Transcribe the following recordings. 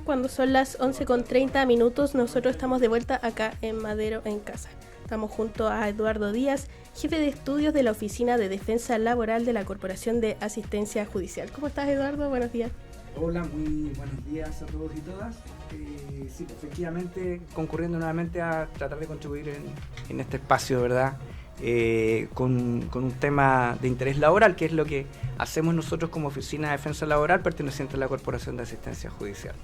cuando son las 11:30. Nosotros estamos de vuelta acá en Madero en Casa. Estamos junto a Eduardo Díaz, jefe de estudios de la Oficina de Defensa Laboral de la Corporación de Asistencia Judicial. ¿Cómo estás, Eduardo? Buenos días. Hola, muy buenos días a todos y todas. Sí, efectivamente, concurriendo nuevamente a tratar de contribuir en este espacio, ¿verdad? Con un tema de interés laboral, que es lo que hacemos nosotros como Oficina de Defensa Laboral perteneciente a la Corporación de Asistencia Judicial.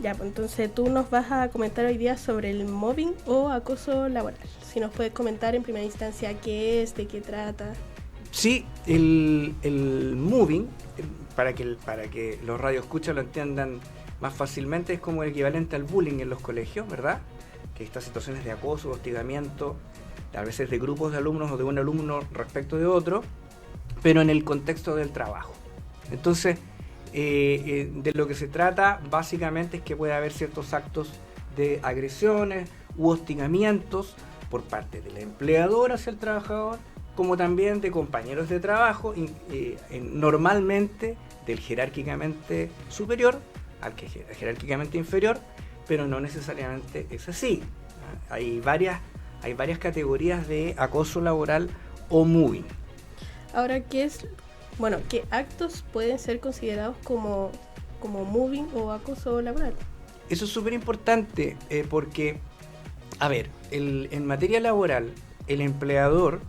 Ya, pues entonces tú nos vas a comentar hoy día sobre el mobbing o acoso laboral. Si nos puedes comentar en primera instancia qué es, de qué trata. Sí, el mobbing, para que los radioescuchas lo entiendan más fácilmente, es como el equivalente al bullying en los colegios, ¿verdad? Que estas situaciones de acoso, hostigamiento, a veces de grupos de alumnos o de un alumno respecto de otro, pero en el contexto del trabajo. Entonces, de lo que se trata básicamente es que puede haber ciertos actos de agresiones u hostigamientos por parte del empleador hacia el trabajador, como también de compañeros de trabajo, normalmente del jerárquicamente superior al que es jerárquicamente inferior, pero no necesariamente es así. Hay varias categorías de acoso laboral o mobbing. Ahora, ¿qué actos pueden ser considerados como mobbing o acoso laboral? Eso es súper importante porque, a ver, en materia laboral, el empleador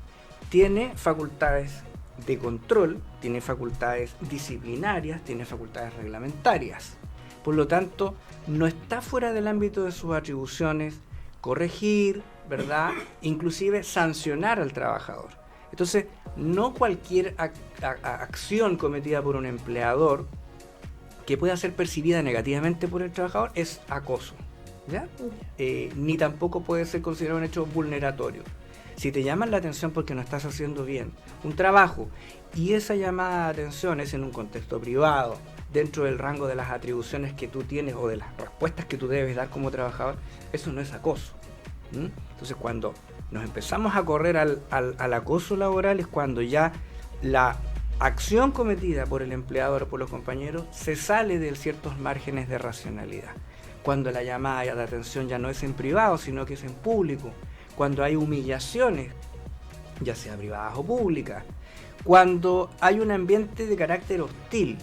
tiene facultades de control, tiene facultades disciplinarias, tiene facultades reglamentarias. Por lo tanto, no está fuera del ámbito de sus atribuciones corregir, ¿verdad? Inclusive sancionar al trabajador. Entonces, no cualquier acción cometida por un empleador que pueda ser percibida negativamente por el trabajador es acoso, ¿ya? Ni tampoco puede ser considerado un hecho vulneratorio. Si te llaman la atención porque no estás haciendo bien un trabajo y esa llamada de atención es en un contexto privado, dentro del rango de las atribuciones que tú tienes o de las respuestas que tú debes dar como trabajador, eso no es acoso. Entonces, cuando nos empezamos a correr al acoso laboral es cuando ya la acción cometida por el empleador o por los compañeros se sale de ciertos márgenes de racionalidad. Cuando la llamada de atención ya no es en privado, sino que es en público. Cuando hay humillaciones, ya sea privadas o públicas. Cuando hay un ambiente de carácter hostil.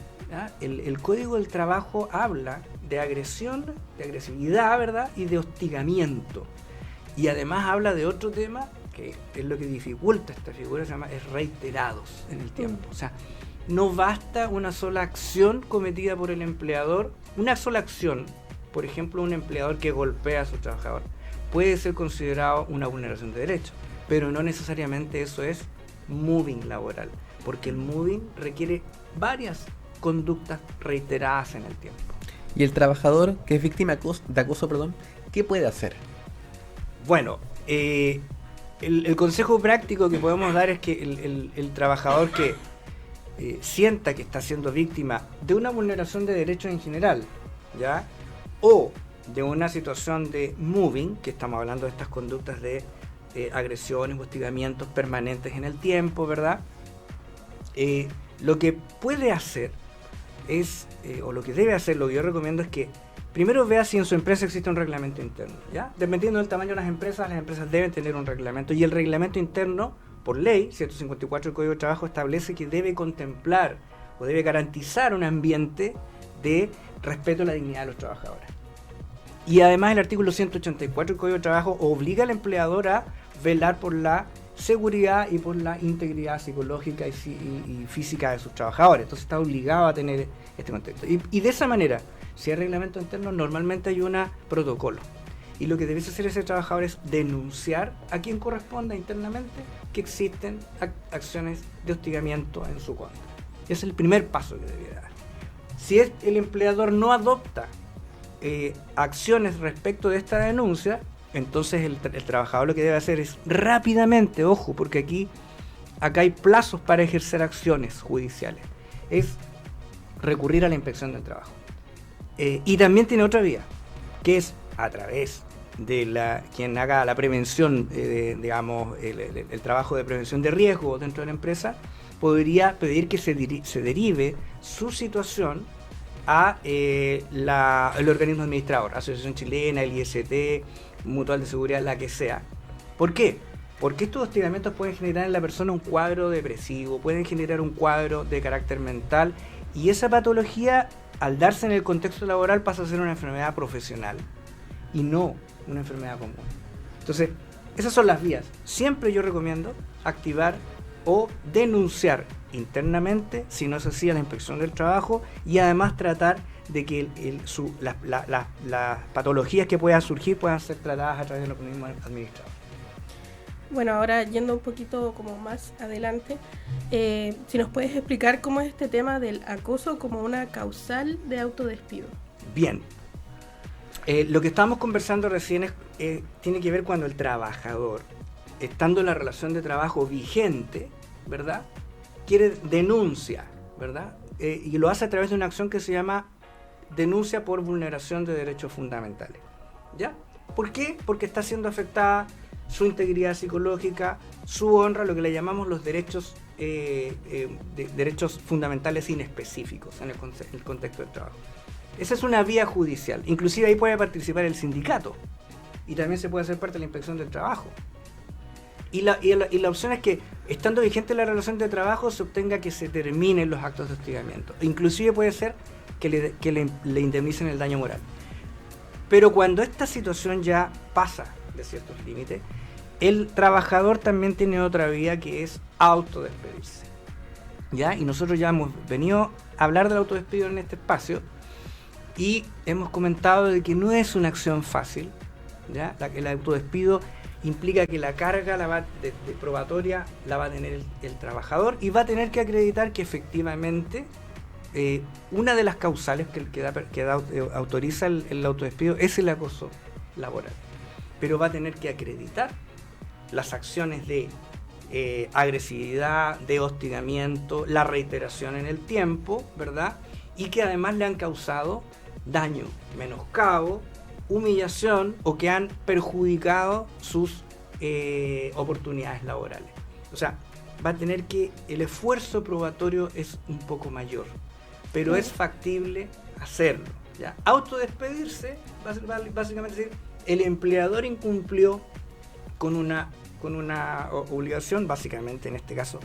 El Código del Trabajo habla de agresión, de agresividad, ¿verdad? Y de hostigamiento. Y además habla de otro tema que es lo que dificulta esta figura, se llama es reiterados en el tiempo. O sea, no basta una sola acción cometida por el empleador, una sola acción, por ejemplo, un empleador que golpea a su trabajador, puede ser considerado una vulneración de derechos, pero no necesariamente eso es mobbing laboral, porque el mobbing requiere varias conductas reiteradas en el tiempo. ¿Y el trabajador que es víctima de acoso, qué puede hacer? Bueno, el consejo práctico que podemos dar es que el trabajador que sienta que está siendo víctima de una vulneración de derechos en general, ¿ya? O de una situación de mobbing, que estamos hablando de estas conductas de agresiones, hostigamientos permanentes en el tiempo, ¿verdad? Lo que puede hacer es, o lo que debe hacer, lo que yo recomiendo es que primero vea si en su empresa existe un reglamento interno, ¿ya? Dependiendo del tamaño de las empresas deben tener un reglamento, y el reglamento interno, por ley, 154 del Código de Trabajo, establece que debe contemplar o debe garantizar un ambiente de respeto a la dignidad de los trabajadores. Y además el artículo 184 del Código de Trabajo obliga al empleador a velar por la seguridad y por la integridad psicológica y física de sus trabajadores. Entonces está obligado a tener este contexto. Y de esa manera, si hay reglamento interno, normalmente hay un protocolo. Y lo que debe hacer ese trabajador es denunciar a quien corresponda internamente que existen acciones de hostigamiento en su contra. Ese es el primer paso que debe dar. Si el empleador no adopta acciones respecto de esta denuncia, entonces el trabajador lo que debe hacer es rápidamente, ojo, porque acá hay plazos para ejercer acciones judiciales, es recurrir a la inspección del trabajo. Y también tiene otra vía, que es a través de quien haga la prevención, digamos, el trabajo de prevención de riesgo dentro de la empresa, podría pedir que se derive su situación a el organismo administrador, Asociación Chilena, el IST, Mutual de Seguridad, la que sea. ¿Por qué? Porque estos hostigamientos pueden generar en la persona un cuadro depresivo, pueden generar un cuadro de carácter mental, y esa patología, al darse en el contexto laboral, pasa a ser una enfermedad profesional y no una enfermedad común. Entonces, esas son las vías. Siempre yo recomiendo activar o denunciar internamente, si no es así, a la Inspección del Trabajo, y además tratar de que las patologías que puedan surgir puedan ser tratadas a través del organismo administrador. Bueno, ahora yendo un poquito como más adelante, si nos puedes explicar cómo es este tema del acoso como una causal de autodespido. Bien, lo que estábamos conversando recién tiene que ver cuando el trabajador, estando en la relación de trabajo vigente, ¿verdad?, denuncia, ¿verdad?, y lo hace a través de una acción que se llama denuncia por vulneración de derechos fundamentales. ¿Ya? ¿Por qué? Porque está siendo afectada su integridad psicológica, su honra, lo que le llamamos los derechos derechos fundamentales inespecíficos en el contexto del trabajo. Esa es una vía judicial. Inclusive ahí puede participar el sindicato y también se puede hacer parte de la Inspección del Trabajo. Y la opción es que, estando vigente la relación de trabajo, se obtenga que se terminen los actos de hostigamiento. Inclusive puede ser que le indemnicen el daño moral. Pero cuando esta situación ya pasa de ciertos límites, el trabajador también tiene otra vía, que es autodespedirse. ¿Ya? Y nosotros ya hemos venido a hablar del autodespido en este espacio y hemos comentado de que no es una acción fácil. ¿Ya? El autodespido implica que la carga de probatoria la va a tener el trabajador y va a tener que acreditar que efectivamente una de las causales que autoriza el autodespido es el acoso laboral. Pero va a tener que acreditar las acciones de agresividad, de hostigamiento, la reiteración en el tiempo, ¿verdad? Y que además le han causado daño, menoscabo, humillación, o que han perjudicado sus oportunidades laborales. O sea, va a tener que, el esfuerzo probatorio es un poco mayor, pero es factible hacerlo, ¿ya? Autodespedirse, básicamente decir, el empleador incumplió con una obligación. Básicamente en este caso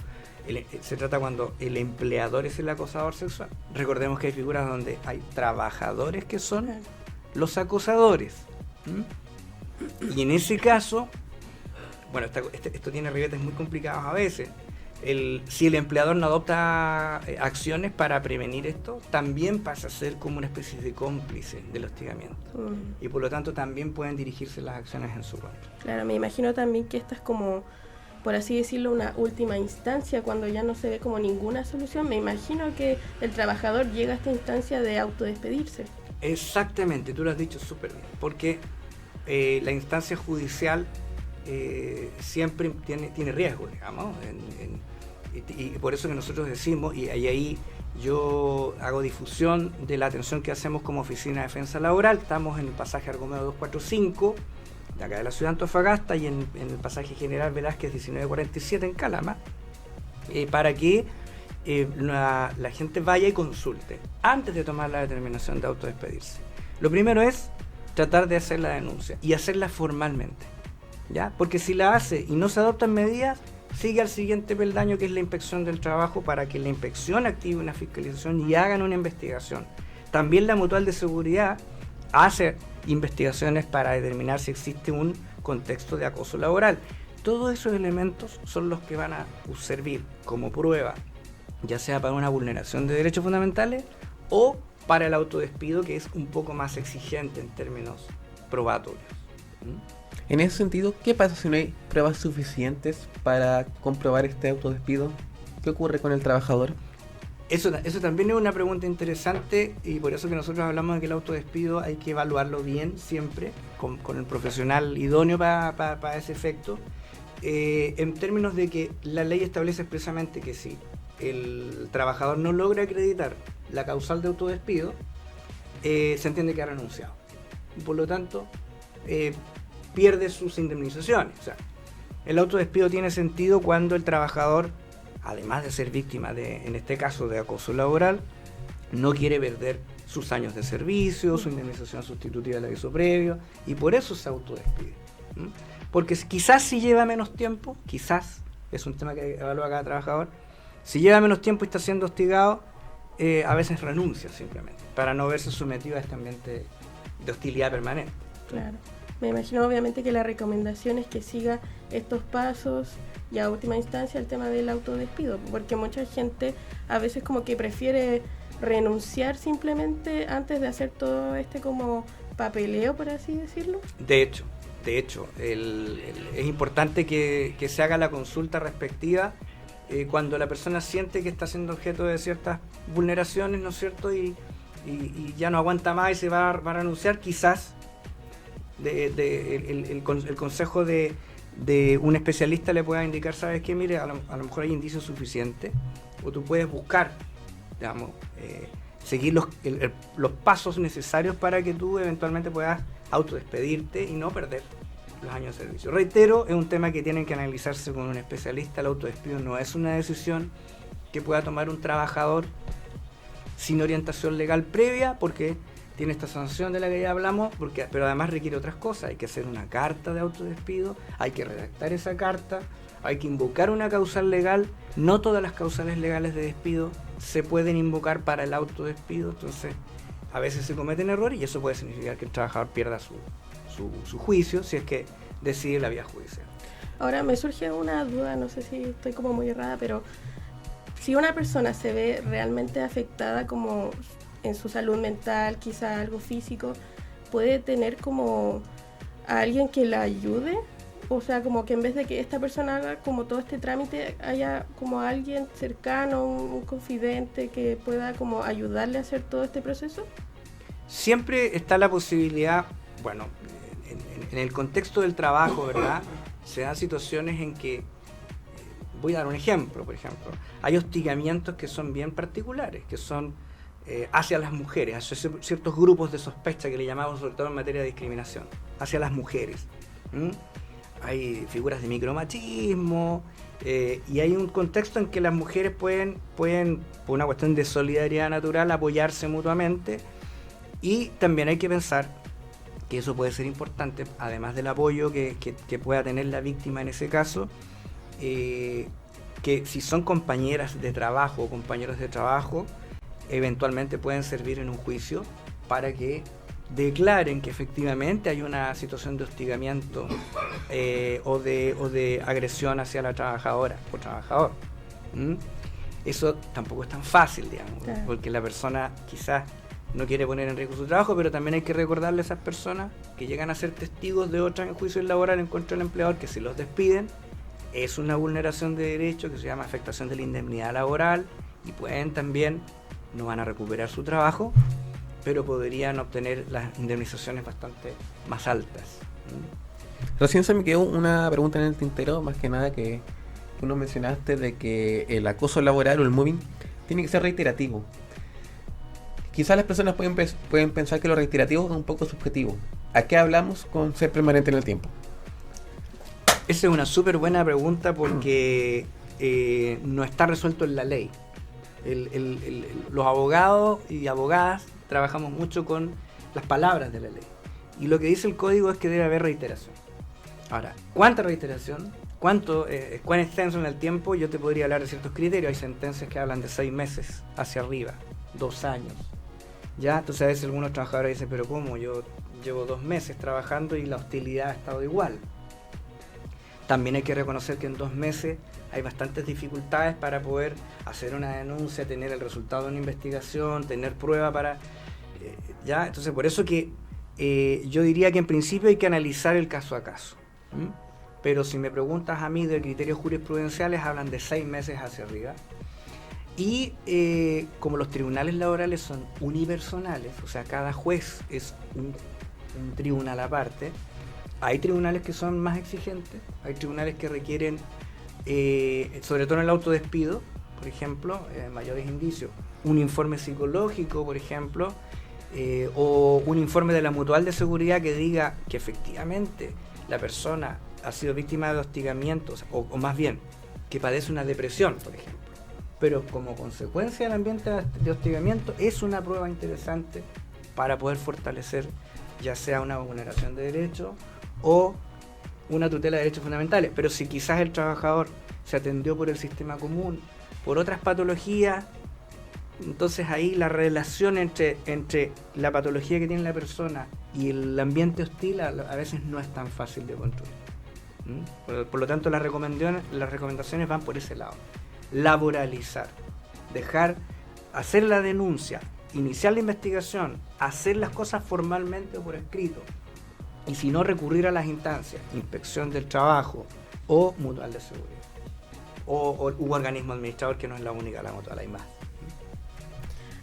se trata cuando el empleador es el acosador sexual. Recordemos que hay figuras donde hay trabajadores que son los acosadores. Y en ese caso, bueno, esto tiene ribetes muy complicados a veces. Si el empleador no adopta acciones para prevenir esto, también pasa a ser como una especie de cómplice del hostigamiento. Y por lo tanto también pueden dirigirse las acciones en su contra. Claro, me imagino también que esta es como, por así decirlo, una última instancia, cuando ya no se ve como ninguna solución. Me imagino que el trabajador llega a esta instancia de autodespedirse. Exactamente, tú lo has dicho súper bien, porque la instancia judicial siempre tiene riesgo, digamos, y por eso que nosotros decimos, y ahí yo hago difusión de la atención que hacemos como Oficina de Defensa Laboral. Estamos en el pasaje Argomero 245 de acá de la ciudad de Antofagasta, y en el pasaje General Velázquez 1947 en Calama, para que la gente vaya y consulte antes de tomar la determinación de autodespedirse. Lo primero es tratar de hacer la denuncia y hacerla formalmente, ¿ya? Porque si la hace y no se adoptan medidas, sigue al siguiente peldaño, que es la Inspección del Trabajo, para que la inspección active una fiscalización y hagan una investigación. También la Mutual de Seguridad hace investigaciones para determinar si existe un contexto de acoso laboral. Todos esos elementos son los que van a servir como prueba, ya sea para una vulneración de derechos fundamentales o para el autodespido, que es un poco más exigente en términos probatorios. En ese sentido, ¿qué pasa si no hay pruebas suficientes para comprobar este autodespido? ¿Qué ocurre con el trabajador? Eso también es una pregunta interesante, y por eso que nosotros hablamos de que el autodespido hay que evaluarlo bien siempre, con el profesional idóneo para ese efecto, en términos de que la ley establece expresamente que si el trabajador no logra acreditar la causal de autodespido, se entiende que ha renunciado. Y por lo tanto, pierde sus indemnizaciones. O sea, el autodespido tiene sentido cuando el trabajador, además de ser víctima en este caso de acoso laboral, no quiere perder sus años de servicio, su indemnización sustitutiva del aviso previo, y por eso se autodespide. Porque quizás si lleva menos tiempo, quizás, es un tema que evalúa cada trabajador, si lleva menos tiempo y está siendo hostigado, a veces renuncia simplemente, para no verse sometido a este ambiente de hostilidad permanente. Claro. Me imagino obviamente que la recomendación es que siga estos pasos y a última instancia el tema del autodespido, porque mucha gente a veces como que prefiere renunciar simplemente antes de hacer todo este como papeleo, por así decirlo. De hecho, es importante que se haga la consulta respectiva cuando la persona siente que está siendo objeto de ciertas vulneraciones, ¿no es cierto? Y ya no aguanta más y se va a renunciar, quizás el consejo de un especialista le pueda indicar, ¿sabes qué? Mire, a lo mejor hay indicios suficientes, o tú puedes buscar, digamos, seguir los pasos necesarios para que tú eventualmente puedas autodespedirte y no perder los años de servicio. Reitero, es un tema que tienen que analizarse con un especialista. El autodespido no es una decisión que pueda tomar un trabajador sin orientación legal previa, porque tiene esta sanción de la que ya hablamos, pero además requiere otras cosas. Hay que hacer una carta de autodespido, hay que redactar esa carta, hay que invocar una causal legal. No todas las causales legales de despido se pueden invocar para el autodespido, entonces a veces se cometen errores y eso puede significar que el trabajador pierda su juicio si es que decide la vía judicial. Ahora me surge una duda, no sé si estoy como muy errada, pero si una persona se ve realmente afectada como en su salud mental, quizá algo físico, ¿puede tener como a alguien que la ayude? O sea, como que en vez de que esta persona haga como todo este trámite, haya como alguien cercano, un confidente que pueda como ayudarle a hacer todo este proceso. Siempre está la posibilidad, bueno, en el contexto del trabajo, ¿verdad? Se dan situaciones en que, voy a dar un ejemplo, por ejemplo, hay hostigamientos que son bien particulares, que son hacia las mujeres, hacia ciertos grupos de sospecha que le llamamos, sobre todo en materia de discriminación, hacia las mujeres. Hay figuras de micromachismo y hay un contexto en que las mujeres pueden, por una cuestión de solidaridad natural, apoyarse mutuamente, y también hay que pensar que eso puede ser importante, además del apoyo que pueda tener la víctima en ese caso, que si son compañeras de trabajo o compañeros de trabajo, eventualmente pueden servir en un juicio para que declaren que efectivamente hay una situación de hostigamiento o de agresión hacia la trabajadora o trabajador. Eso tampoco es tan fácil, digamos, claro, porque la persona quizás no quiere poner en riesgo su trabajo, pero también hay que recordarle a esas personas que llegan a ser testigos de otras en juicios laborales en contra del empleador, que si los despiden es una vulneración de derecho que se llama afectación de la indemnidad laboral, y pueden también, no van a recuperar su trabajo, pero podrían obtener las indemnizaciones bastante más altas. Recién se me quedó una pregunta en el tintero, más que nada que tú nos mencionaste de que el acoso laboral o el mobbing tiene que ser reiterativo. Quizás las personas pueden pensar que lo reiterativo es un poco subjetivo. ¿A qué hablamos con ser permanente en el tiempo? Esa es una súper buena pregunta porque no está resuelto en la ley. Los abogados y abogadas trabajamos mucho con las palabras de la ley. Y lo que dice el código es que debe haber reiteración. Ahora, ¿cuánta reiteración? ¿Cuán extenso en el tiempo? Yo te podría hablar de ciertos criterios. Hay sentencias que hablan de 6 meses hacia arriba, 2 años. ¿Ya? Entonces a veces algunos trabajadores dicen, pero ¿cómo? Yo llevo 2 meses trabajando y la hostilidad ha estado igual. También hay que reconocer que en 2 meses hay bastantes dificultades para poder hacer una denuncia, tener el resultado de una investigación, tener prueba para... ¿ya? Entonces por eso que yo diría que en principio hay que analizar el caso a caso. Pero si me preguntas a mí de criterios jurisprudenciales, hablan de 6 meses hacia arriba. Y como los tribunales laborales son unipersonales, o sea, cada juez es un tribunal aparte, hay tribunales que son más exigentes, hay tribunales que requieren, sobre todo en el autodespido, por ejemplo, mayores indicios, un informe psicológico, por ejemplo, o un informe de la Mutual de Seguridad que diga que efectivamente la persona ha sido víctima de hostigamientos, o más bien, que padece una depresión, por ejemplo. pero como consecuencia del ambiente de hostigamiento es una prueba interesante para poder fortalecer ya sea una vulneración de derechos o una tutela de derechos fundamentales. Pero si quizás el trabajador se atendió por el sistema común, por otras patologías, entonces ahí la relación entre la patología que tiene la persona y el ambiente hostil a veces no es tan fácil de controlar. Por lo tanto, las recomendaciones van por ese lado. Laboralizar, hacer la denuncia, iniciar la investigación, hacer las cosas formalmente o por escrito, y si no, recurrir a las instancias, inspección del trabajo o mutual de seguridad o organismo administrador, que no es la única, la mutual, hay más.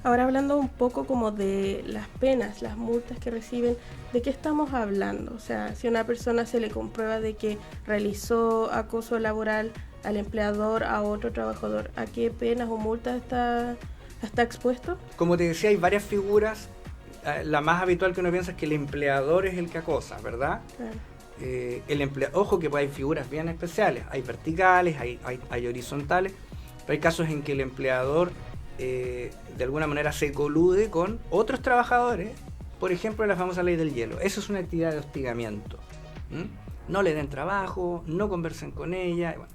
Ahora hablando un poco como de las penas, las multas que reciben, ¿de qué estamos hablando? O sea, si a una persona se le comprueba de que realizó acoso laboral al empleador, a otro trabajador, ¿a qué penas o multas está expuesto? Como te decía, hay varias figuras. La más habitual que uno piensa es que el empleador es el que acosa, ¿verdad? Claro. Ojo que hay figuras bien especiales, hay verticales, hay horizontales, pero hay casos en que el empleador de alguna manera se colude con otros trabajadores, por ejemplo la famosa ley del hielo. Eso es una actividad de hostigamiento. No le den trabajo, no conversen con ella. Bueno,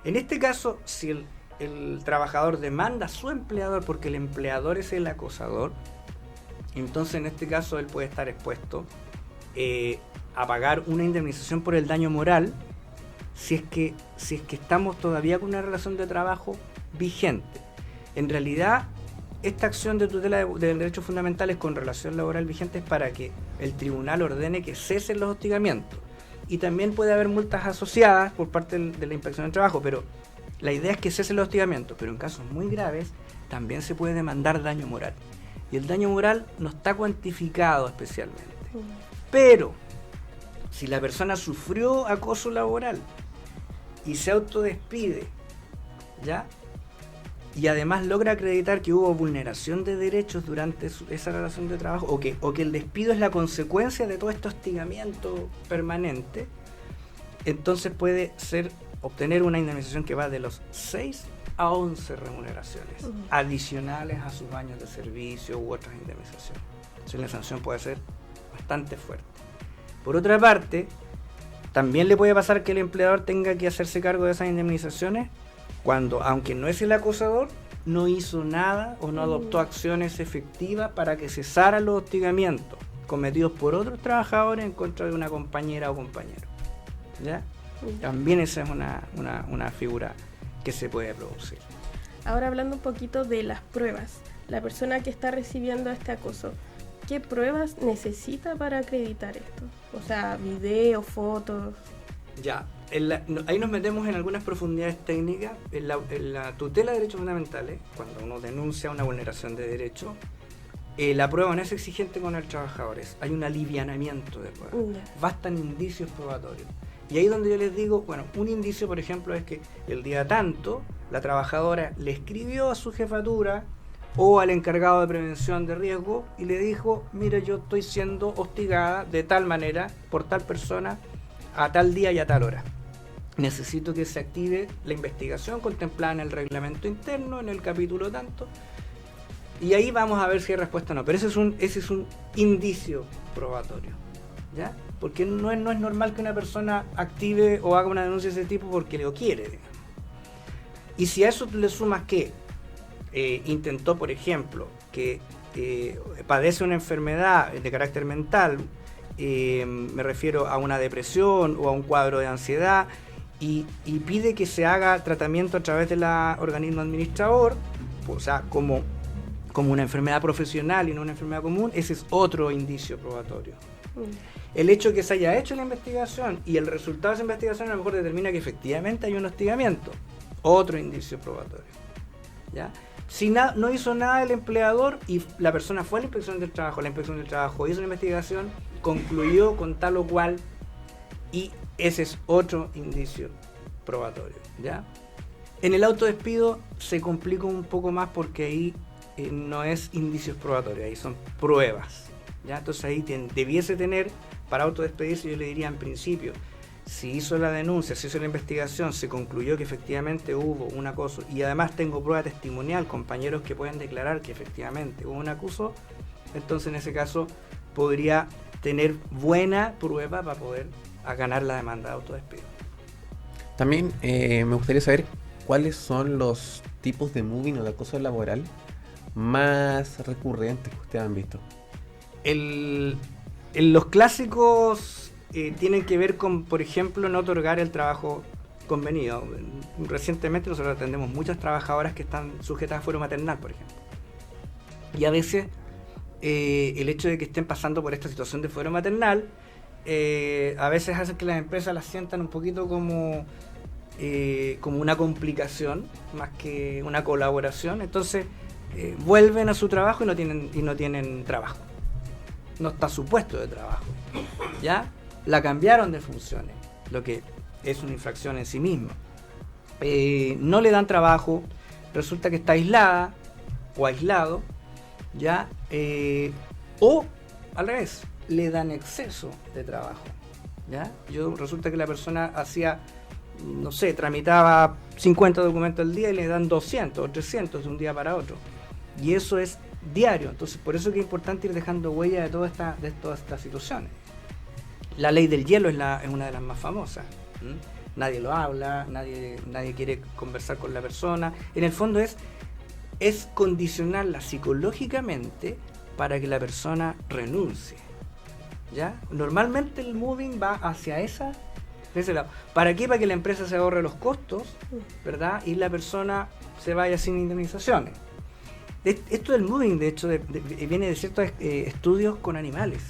en este caso, si el trabajador demanda a su empleador porque el empleador es el acosador, entonces en este caso él puede estar expuesto a pagar una indemnización por el daño moral si es que estamos todavía con una relación de trabajo vigente. En realidad, esta acción de tutela de derechos fundamentales con relación laboral vigente es para que el tribunal ordene que cesen los hostigamientos. Y también puede haber multas asociadas por parte de la inspección del trabajo, pero la idea es que cesen los hostigamientos. Pero en casos muy graves también se puede demandar daño moral. Y el daño moral no está cuantificado especialmente. Pero si la persona sufrió acoso laboral y se autodespide, ¿ya? Y además logra acreditar que hubo vulneración de derechos durante esa relación de trabajo, o que el despido es la consecuencia de todo este hostigamiento permanente, entonces puede obtener una indemnización que va de los 6 a 11 remuneraciones adicionales a sus años de servicio u otras indemnizaciones. Entonces la sanción puede ser bastante fuerte. Por otra parte, también le puede pasar que el empleador tenga que hacerse cargo de esas indemnizaciones cuando, aunque no es el acosador, no hizo nada o no adoptó acciones efectivas para que cesaran los hostigamientos cometidos por otros trabajadores en contra de una compañera o compañero. ¿Ya? También esa es una figura que se puede producir. Ahora hablando un poquito de las pruebas, la persona que está recibiendo este acoso, ¿qué pruebas necesita para acreditar esto? O sea, video, fotos. Ya, ahí nos metemos en algunas profundidades técnicas. En la tutela de derechos fundamentales, cuando uno denuncia una vulneración de derechos, la prueba no es exigente con el trabajador, hay un alivianamiento de prueba. Bastan indicios probatorios. Y ahí es donde yo les digo, bueno, un indicio, por ejemplo, es que el día tanto, la trabajadora le escribió a su jefatura o al encargado de prevención de riesgo y le dijo, mire, yo estoy siendo hostigada de tal manera por tal persona a tal día y a tal hora. Necesito que se active la investigación contemplada en el reglamento interno, en el capítulo tanto, y ahí vamos a ver si hay respuesta o no. Pero ese es un indicio probatorio, ¿ya? Porque no es normal que una persona active o haga una denuncia de ese tipo porque lo quiere, digamos. Y si a eso le sumas que intentó, por ejemplo, que padece una enfermedad de carácter mental, me refiero a una depresión o a un cuadro de ansiedad, y pide que se haga tratamiento a través del organismo administrador, o sea, como una enfermedad profesional y no una enfermedad común, ese es otro indicio probatorio. El hecho de que se haya hecho la investigación y el resultado de esa investigación a lo mejor determina que efectivamente hay un hostigamiento, otro indicio probatorio, ¿ya? Si no hizo nada el empleador y la persona fue a la inspección del trabajo hizo una investigación, concluyó con tal o cual, y ese es otro indicio probatorio, ¿ya? En el autodespido se complica un poco más porque ahí no es indicios probatorios, ahí son pruebas, ¿ya? Entonces ahí debiese tener, para autodespedirse, yo le diría en principio, si hizo la denuncia, se hizo la investigación, se concluyó que efectivamente hubo un acoso y además tengo prueba testimonial, compañeros que pueden declarar que efectivamente hubo un acoso, entonces en ese caso podría tener buena prueba para poder ganar la demanda de autodespido. También me gustaría saber cuáles son los tipos de moving o de acoso laboral más recurrentes que ustedes han visto. Los clásicos tienen que ver con, por ejemplo, no otorgar el trabajo convenido. Recientemente nosotros atendemos muchas trabajadoras que están sujetas a fuero maternal, por ejemplo. Y a veces el hecho de que estén pasando por esta situación de fuero maternal a veces hace que las empresas las sientan un poquito como una complicación más que una colaboración. Entonces vuelven a su trabajo y no tienen trabajo. No está su puesto de trabajo. ¿Ya? La cambiaron de funciones, lo que es una infracción en sí misma. No le dan trabajo, resulta que está aislada o aislado, ¿ya? O al revés, le dan exceso de trabajo, ¿ya? Resulta que la persona hacía, no sé, tramitaba 50 documentos al día y le dan 200 o 300 de un día para otro. Y eso es diario. Entonces, por eso que es importante ir dejando huella de todas estas situaciones. La ley del hielo es una de las más famosas. Nadie lo habla, nadie quiere conversar con la persona. En el fondo es condicionarla psicológicamente para que la persona renuncie. ¿Ya? Normalmente el moving va hacia ese lado. ¿Para qué? Para que la empresa se ahorre los costos, ¿verdad? Y la persona se vaya sin indemnizaciones. Esto del moving, de hecho, viene de ciertos estudios con animales.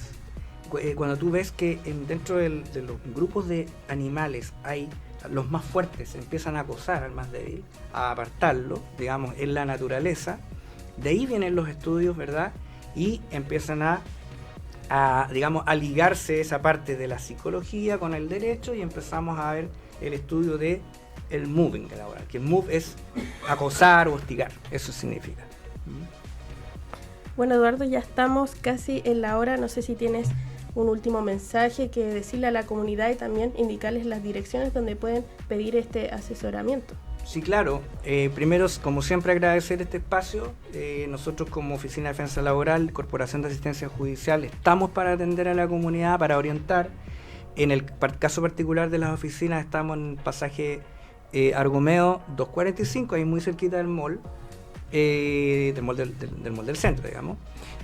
Cuando tú ves que dentro de los grupos de animales hay los más fuertes, empiezan a acosar al más débil, a apartarlo, digamos, en la naturaleza, de ahí vienen los estudios, ¿verdad? Y empiezan a ligarse esa parte de la psicología con el derecho y empezamos a ver el estudio de el moving laboral, que el move es acosar o hostigar, eso significa. Bueno, Eduardo, ya estamos casi en la hora, no sé si tienes un último mensaje que decirle a la comunidad y también indicarles las direcciones donde pueden pedir este asesoramiento. Sí, claro. Primero, como siempre, agradecer este espacio. Nosotros como Oficina de Defensa Laboral, Corporación de Asistencia Judicial, estamos para atender a la comunidad, para orientar. En el caso particular de las oficinas, estamos en pasaje Argomeo 245, ahí muy cerquita del mall, del mall del centro, digamos.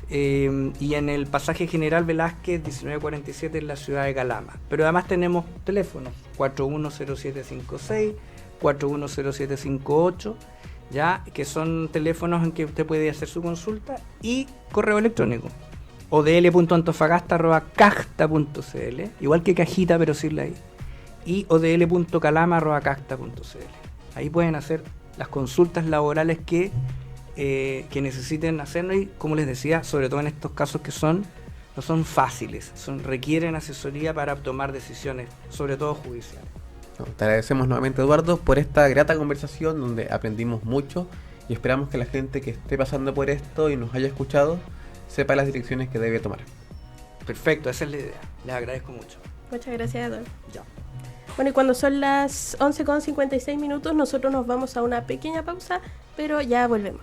Y en el pasaje General Velázquez 1947 en la ciudad de Calama. Pero además tenemos teléfonos 410756, 410758, ya, que son teléfonos en que usted puede hacer su consulta, y correo electrónico odl.antofagasta@cajta.cl, igual que cajita pero sin la i, y odl.calama@cajta.cl. Ahí pueden hacer las consultas laborales que necesiten hacernos, y como les decía, sobre todo en estos casos que no son fáciles, requieren asesoría para tomar decisiones, sobre todo judiciales. Te agradecemos nuevamente, Eduardo, por esta grata conversación donde aprendimos mucho y esperamos que la gente que esté pasando por esto y nos haya escuchado sepa las direcciones que debe tomar. Perfecto, esa es la idea. Les agradezco mucho. Muchas gracias, Eduardo. Ya. Bueno, y cuando son las 11:56 nosotros nos vamos a una pequeña pausa, pero ya volvemos.